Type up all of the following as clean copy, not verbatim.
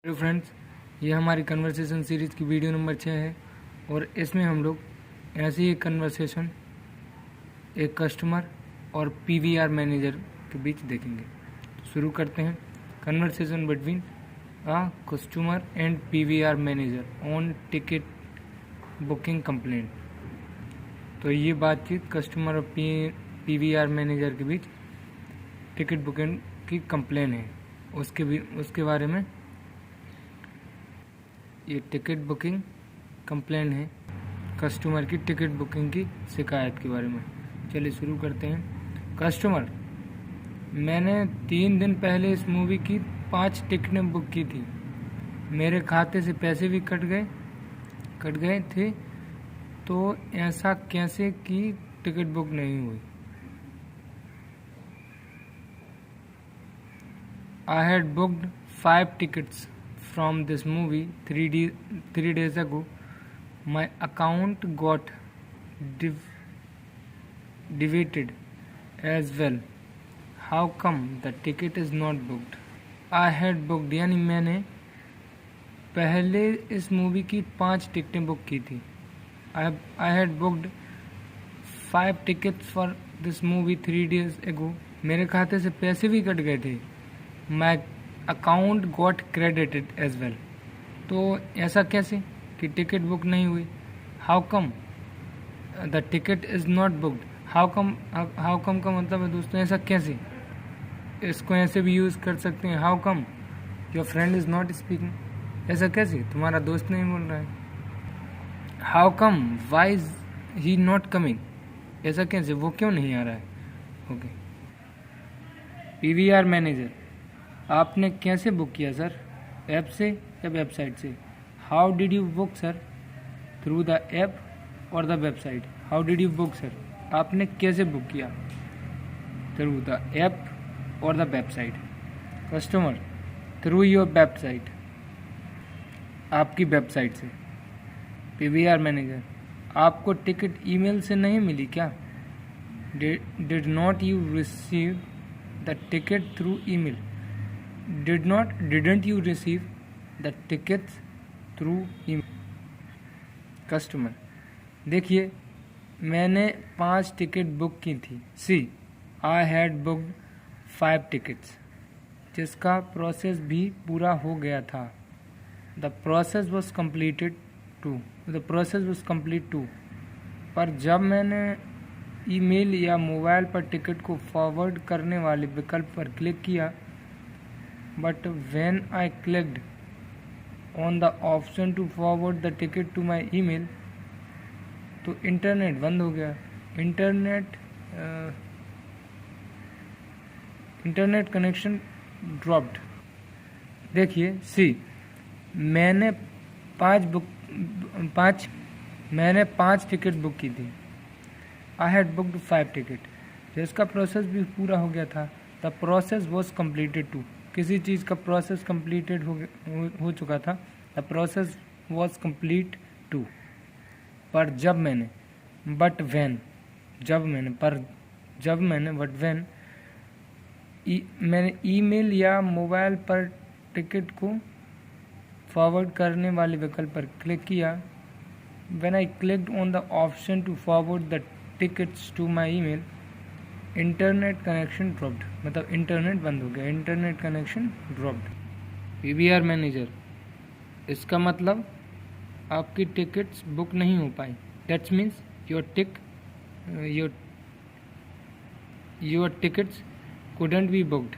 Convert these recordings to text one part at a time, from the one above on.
Hello friends, ये हमारी conversation series की वीडियो नंबर 6 है और इसमें हम लोग ऐसी ही कन्वर्सेशन एक कस्टमर और पीवीआर मैनेजर के बीच देखेंगे। तो शुरू करते हैं। Conversation between a customer and PVR manager on ticket booking complaint. तो ये बातचीत कस्टमर और पीवीआर मैनेजर के बीच टिकट बुकिंग की कंप्लेन है, उसके बारे में ये टिकट बुकिंग कंप्लेन है, कस्टमर की टिकट बुकिंग की शिकायत के बारे में। चलिए शुरू करते हैं। कस्टमर, मैंने 3 दिन पहले इस मूवी की 5 टिकटें बुक की थी। मेरे खाते से पैसे भी कट गए थे, तो ऐसा कैसे कि टिकट बुक नहीं हुई? I had booked 5 tickets from this movie 3 days ago. My account got deviated as well. How come the ticket is not booked? I had booked, यानी मैंने पहले इस मूवी की 5 टिकटें बुक की थी। I had booked 5 tickets for this movie 3 days ago. मेरे खाते से पैसे भी कट गए थे। My account got credited as well. तो ऐसा कैसे कि टिकट बुक नहीं हुई? How come the ticket is not booked? How come का मतलब है दोस्तों ऐसा कैसे? इसको ऐसे भी यूज़ कर सकते हैं। How come your friend is not speaking? ऐसा कैसे? तुम्हारा दोस्त नहीं बोल रहा है। How come why is he not coming? ऐसा कैसे? वो क्यों नहीं आ रहा है? ओके। पीवीआर मैनेजर, आपने कैसे बुक किया सर? ऐप से या वेबसाइट से? How did you book sir? Through the app और the website? How did you book sir? आपने कैसे बुक किया? थ्रू द ऐप और the website? Customer, through your website, आपकी वेबसाइट से। पीवीआर मैनेजर, आपको टिकट ईमेल से नहीं मिली क्या? Did not you receive the ticket through email? Didn't you receive the tickets through email? Customer, देखिए मैंने 5 टिकट बुक की थी। सी, आई हैड बुकड 5 टिकट्स, जिसका प्रोसेस भी पूरा हो गया था। The process was complete too. पर जब मैंने ईमेल या मोबाइल पर टिकट को फॉरवर्ड करने वाले विकल्प पर क्लिक किया, but when I clicked on the option to forward the ticket to my email, तो इंटरनेट बंद हो गया। Internet connection dropped. देखिए सी, मैंने 5 टिकट बुक की थी। आई हैड बुकड 5 टिकट, जिसका प्रोसेस भी पूरा हो गया था। The process was completed too, किसी चीज़ का प्रोसेस कम्प्लीटेड हो चुका था। The process was complete too. पर जब मैंने मैंने ईमेल या मोबाइल पर टिकट को फॉरवर्ड करने वाले विकल्प पर क्लिक किया, when I clicked on the option to forward the tickets to my email, internet connection dropped, मतलब इंटरनेट बंद हो गया। Internet connection dropped. PVR manager, इसका मतलब आपकी टिकट्स बुक नहीं हो पाई। That's means your tickets couldn't be booked.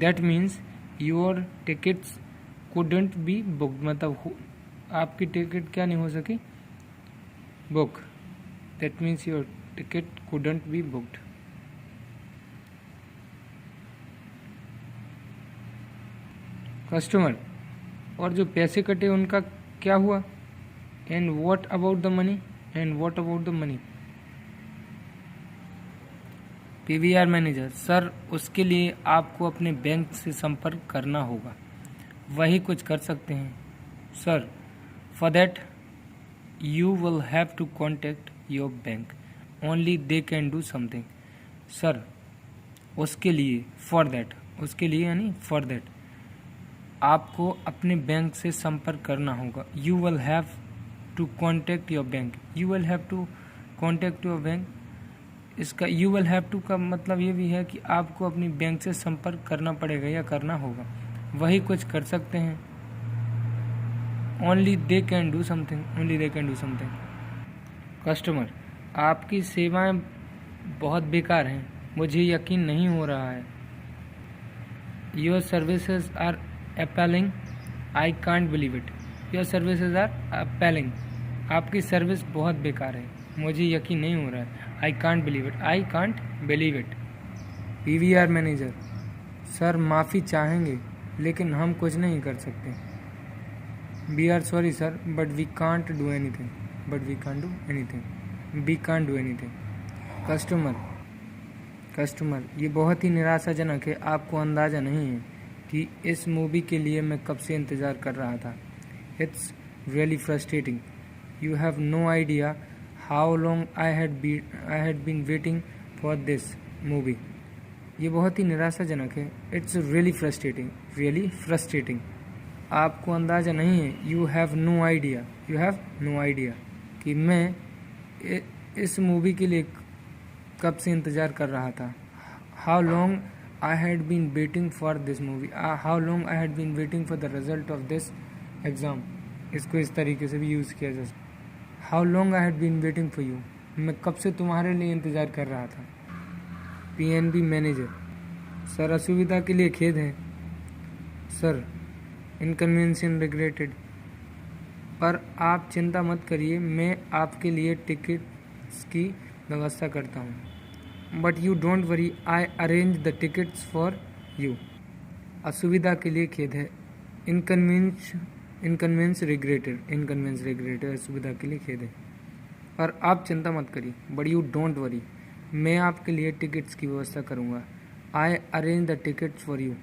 That means your tickets couldn't be booked, मतलब आपकी टिकट क्या नहीं हो सकी? Book. That means your ticket couldn't be booked. Customer, और जो पैसे कटे उनका क्या हुआ? And what about the money? PVR manager, sir उसके लिए आपको अपने बैंक से संपर्क करना होगा, वही कुछ कर सकते हैं। Sir, for that you will have to contact your bank, only they can do something. Sir, उसके लिए यानी फॉर दैट आपको अपने बैंक से संपर्क करना होगा। You will have to contact your bank. You will have to contact your bank. इसका यू विल हैव टू का मतलब ये भी है कि आपको अपनी बैंक से संपर्क करना पड़ेगा या करना होगा। वही कुछ कर सकते हैं। Only they can do something. Only they can do something. Customer, आपकी सेवाएं बहुत बेकार हैं, मुझे यकीन नहीं हो रहा है। Your services are appealing, I can't believe it. Your services are appealing. आपकी सर्विस बहुत बेकार है, मुझे यकीन नहीं हो रहा है। I can't believe it. I can't believe it. PVR manager, sir माफ़ी चाहेंगे लेकिन हम कुछ नहीं कर सकते। We are sorry sir, but we can't do anything. But we can't do anything. We can't do anything. Customer, ये बहुत ही निराशाजनक है। आपको अंदाज़ा नहीं है कि इस मूवी के लिए मैं कब से इंतज़ार कर रहा था। It's really frustrating. You have no idea how long I had been waiting for this movie. ये बहुत ही निराशाजनक है। It's really frustrating. Really frustrating. आपको अंदाज़ा नहीं है। You have no idea. You have no idea कि मैं इस मूवी के लिए कब से इंतज़ार कर रहा था। How long I had been waiting for this movie. How long I had been waiting for the result of this exam. इसको इस तरीके से भी यूज़ किया जा सकता। How long I had been waiting for you. मैं कब से तुम्हारे लिए इंतज़ार कर रहा था। पीएनबी मैनेजर, सर असुविधा के लिए खेद है। Sir inconvenience regretted. पर आप चिंता मत करिए, मैं आपके लिए टिकट्स की व्यवस्था करता हूँ। But you don't worry, I arrange the tickets for you. असुविधा के लिए खेद है। Inconvenience regretted. असुविधा के लिए खेद है, पर आप चिंता मत करिए। बट यू डोंट वरी, मैं आपके लिए टिकट्स की व्यवस्था करूँगा। आई arrange the tickets for you.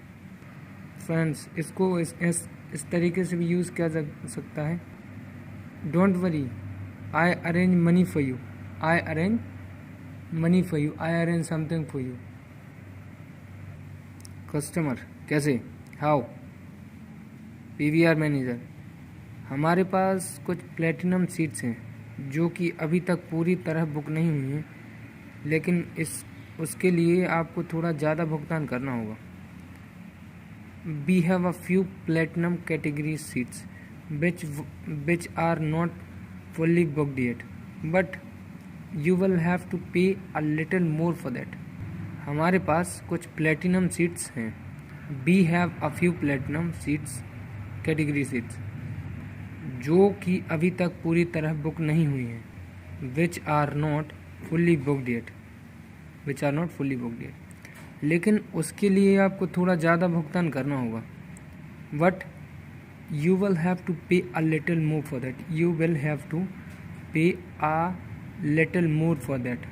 Friends, इसको इस तरीके से भी यूज़ किया जा सकता है। Don't worry, I arrange money for you. I arrange money for you. I arrange something for you. Customer, कैसे? हाउ? पीवीआर मैनेजर, हमारे पास कुछ प्लेटिनम सीट्स हैं जो कि अभी तक पूरी तरह बुक नहीं हुई हैं, लेकिन उसके लिए आपको थोड़ा ज़्यादा भुगतान करना होगा। We have a few platinum category seats which are not fully booked yet, but you will have to pay a little more for that. हमारे पास कुछ प्लेटिनम सीट्स हैं। We have a few platinum seats category seats जो कि अभी तक पूरी तरह book नहीं हुई हैं। which are not fully booked yet. which are not fully booked yet. लेकिन उसके लिए आपको थोड़ा ज़्यादा भुगतान करना होगा। But you will have to pay a little more for that. You will have to pay a little more for that.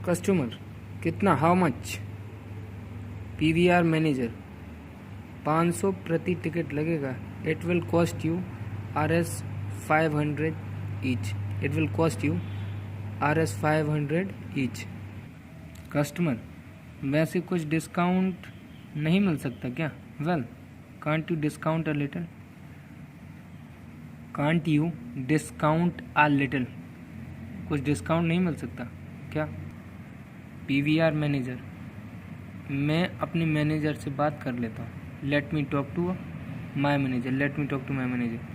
Customer, कितना? How much? पीवीआर मैनेजर, 500 प्रति टिकट लगेगा। It will cost you Rs 500 each. It will cost you Rs 500 each. Customer, वैसे कुछ discount नहीं मिल सकता क्या? Well, can't you discount a little? Can't you discount a little? कुछ डिस्काउंट नहीं मिल सकता क्या? पीवीआर मैनेजर, मैं अपने मैनेजर से बात कर लेता हूँ। Let me talk to my manager. Let me talk to my manager.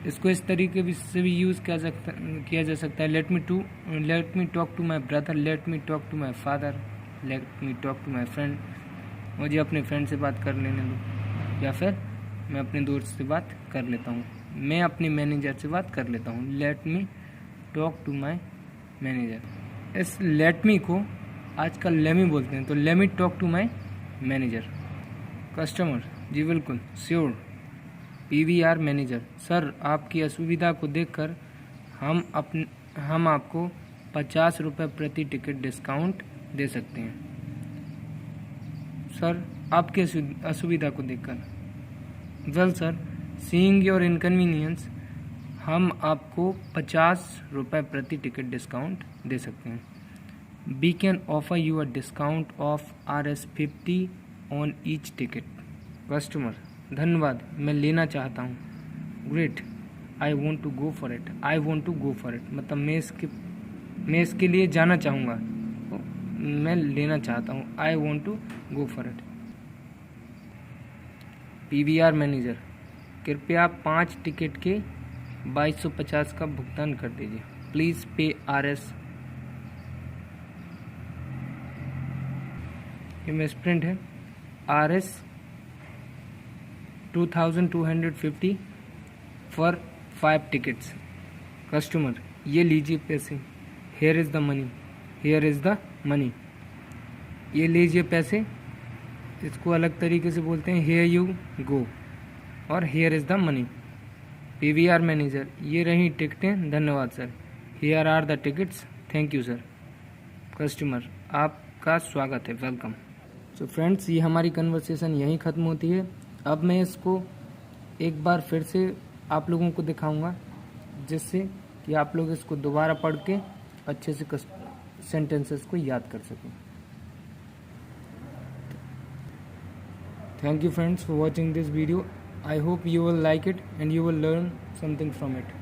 इसको इस तरीके से भी यूज़ किया जा सकता है। Let me talk to my brother. Let me talk to my father. Let me talk to my friend. मुझे अपने फ्रेंड से बात कर लेने दो, या फिर मैं अपने दोस्त से बात कर लेता हूँ। मैं अपने मैनेजर से बात कर लेता हूँ। Let me talk to my manager. इस लेट मी को आजकल लेमी बोलते हैं, तो let me talk to my manager. Customer, जी बिल्कुल, श्योर। पीवीआर मैनेजर, सर आपकी असुविधा को देखकर हम आपको 50 रुपये प्रति टिकट डिस्काउंट दे सकते हैं। सर आपकी असुविधा को देखकर। Well sir, seeing your inconvenience, हम आपको 50 रुपये प्रति टिकट डिस्काउंट दे सकते हैं। We can offer you a discount of Rs 50 on each ticket. Customer, धन्यवाद, मैं लेना चाहता हूँ। Great, I want to go for it. I want to go for it मतलब मैं इसके लिए जाना चाहूँगा, तो मैं लेना चाहता हूँ। I want to go for it. PVR manager, कृपया 5 टिकट के 2250 का भुगतान कर दीजिए। प्लीज़ पे RS। ये मिसप्रिंट है। RS 2250 for 5 tickets. कस्टमर, ये लीजिए पैसे। Hair is the money. Hair is the money. ये लीजिए पैसे। इसको अलग तरीके से बोलते हैं हेयर यू गो और here is the money. PVR manager, ये रही टिकटें, धन्यवाद सर। Here are the tickets, thank you sir. Customer, आपका स्वागत है, वेलकम। सो फ्रेंड्स, ये हमारी कन्वर्सेशन यहीं ख़त्म होती है। अब मैं इसको एक बार फिर से आप लोगों को दिखाऊंगा, जिससे कि आप लोग इसको दोबारा पढ़ के अच्छे से सेंटेंसेस को याद कर सकें। Thank you friends for watching this video. I hope you will like it and you will learn something from it.